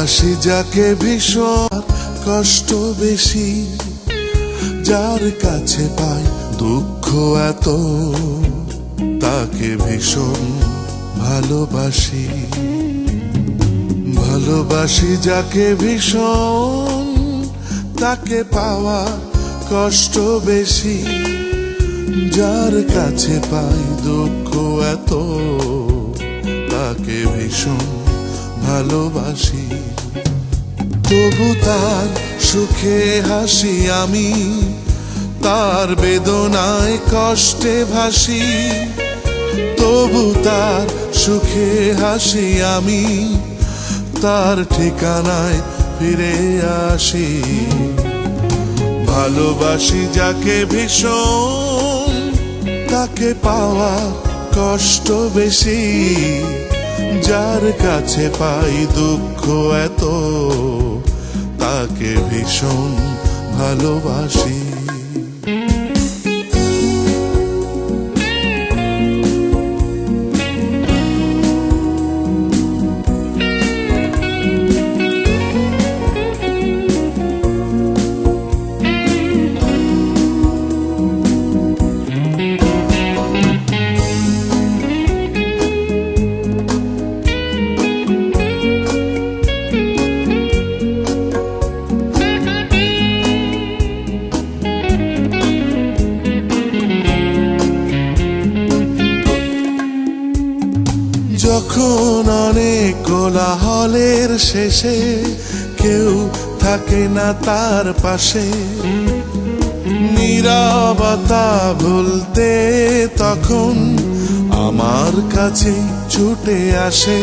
ভালোবাসি যাকে ভীষণ কষ্ট বেশি, যার কাছে পাই দুঃখ এত, তাকে ভীষণ ভালোবাসি। ভালোবাসি যাকে ভীষণ, তাকে পাওয়া কষ্ট বেশি, যার কাছে পাই দুঃখ এত, তাকে ভীষণ ভালোবাসি। তবু তার সুখে হাসি আমি, তার বেদনায় কষ্টে ভাসি। তবু তার সুখে হাসি আমি, তার ঠিকানায় ফিরে আসি। ভালোবাসি যাকে ভীষণ, তাকে পাওয়া কষ্ট বেশি, যার কাছে পাই দুঃখ এত, তাকে ভীষণ ভালোবাসি। যখন অনেক কোলাহলের শেষে কেউ থাকে না তার পাশে, নীরবতা ভুলতে তখন আমার কাছে ছুটে আসে।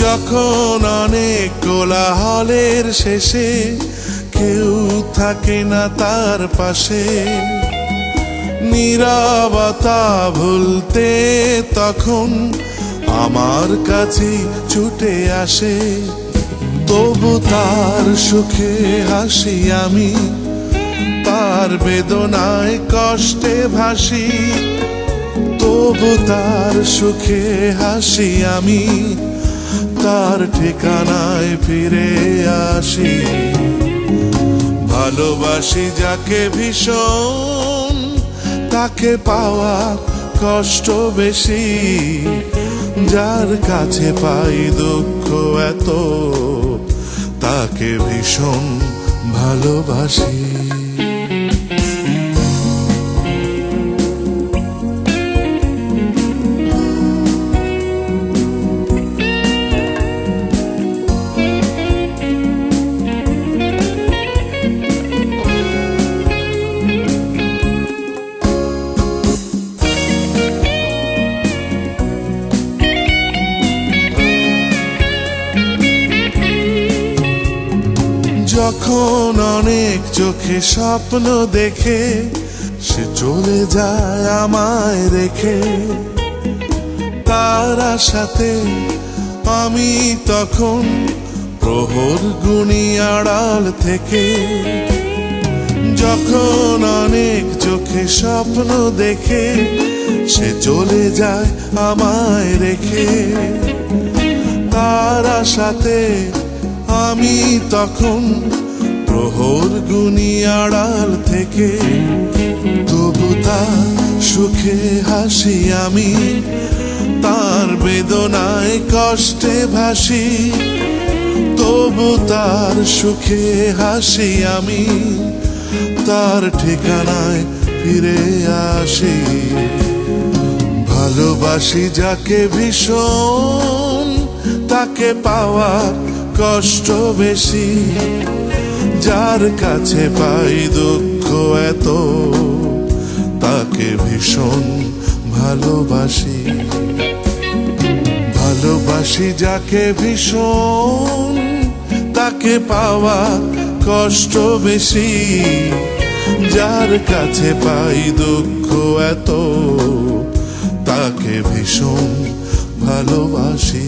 যখন অনেক কোলাহলের শেষে কেউ থাকে না তার পাশে, নীরবতা ভুলতে তখন আমার কাছে ছুটে আসে। তবু তার সুখে হাসি আমি, তার বেদনায় কষ্টে ভাসি। তবু তার সুখে হাসি আমি, তার ঠিকানায় ফিরে আসি। ভালোবাসি যাকে ভীষণ, তাকে পাওয়া কষ্ট বেশি, যার কাছে পাই দুঃখ এত, তাকে ভীষণ ভালোবাসি। যখন অনেক চোখে স্বপ্ন দেখে সে চলে যায় আমায় রেখে, তার আশাতে আমি তখন প্রহর গুনি আড়াল থেকে। যখন অনেক চোখে স্বপ্ন দেখে সে চলে যায় আমায় রেখে, তার আশাতে আমি তখন প্রহর গুনি আড়াল থেকে। তবু তার সুখে হাসি আমি, তার বেদনায় কষ্টে ভাসি। তবু তার সুখে হাসি আমি, তার ঠিকানায় ফিরে আসি। ভালোবাসি যাকে ভীষণ, তাকে পাওয়ার কষ্ট বেশি, যার কাছে পাই দুঃখ এত, তাকে ভীষণ ভালোবাসি। ভালোবাসি যাকে ভীষণ, তাকে পাওয়া কষ্ট বেশি, যার কাছে পাই দুঃখ এত, তাকে ভীষণ ভালোবাসি।